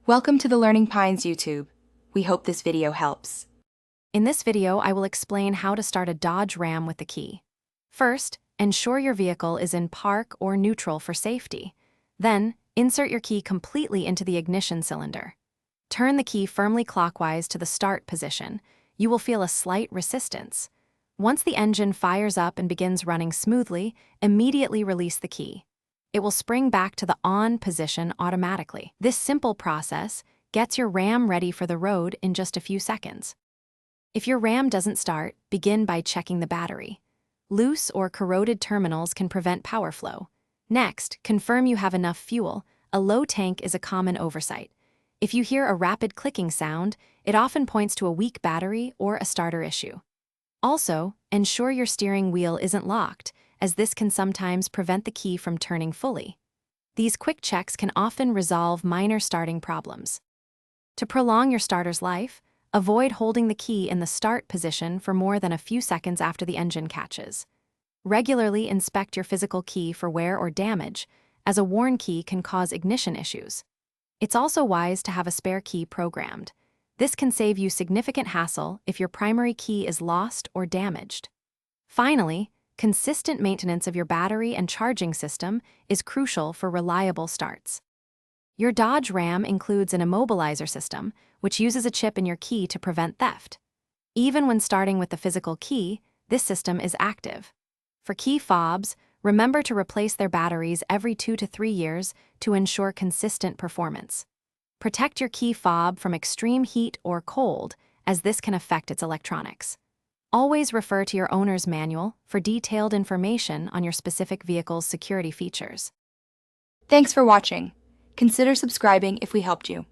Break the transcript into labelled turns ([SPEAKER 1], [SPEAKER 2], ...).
[SPEAKER 1] Welcome to the Learning Pines YouTube. We hope this video helps.
[SPEAKER 2] In this video, I will explain how to start a Dodge Ram with the key. First, ensure your vehicle is in park or neutral for safety. Then, insert your key completely into the ignition cylinder. Turn the key firmly clockwise to the start position. You will feel a slight resistance. Once the engine fires up and begins running smoothly, immediately release the key. It will spring back to the on position automatically. This simple process gets your Ram ready for the road in just a few seconds. If your Ram doesn't start, begin by checking the battery. Loose or corroded terminals can prevent power flow. Next, confirm you have enough fuel. A low tank is a common oversight. If you hear a rapid clicking sound, it often points to a weak battery or a starter issue. Also, ensure your steering wheel isn't locked, as this can sometimes prevent the key from turning fully. These quick checks can often resolve minor starting problems. To prolong your starter's life, avoid holding the key in the start position for more than a few seconds after the engine catches. Regularly inspect your physical key for wear or damage, as a worn key can cause ignition issues. It's also wise to have a spare key programmed. This can save you significant hassle if your primary key is lost or damaged. Finally, consistent maintenance of your battery and charging system is crucial for reliable starts. Your Dodge Ram includes an immobilizer system, which uses a chip in your key to prevent theft. Even when starting with the physical key, this system is active. For key fobs, remember to replace their batteries every 2 to 3 years to ensure consistent performance. Protect your key fob from extreme heat or cold, as this can affect its electronics. Always refer to your owner's manual for detailed information on your specific vehicle's security features.
[SPEAKER 1] Thanks for watching. Consider subscribing if we helped you.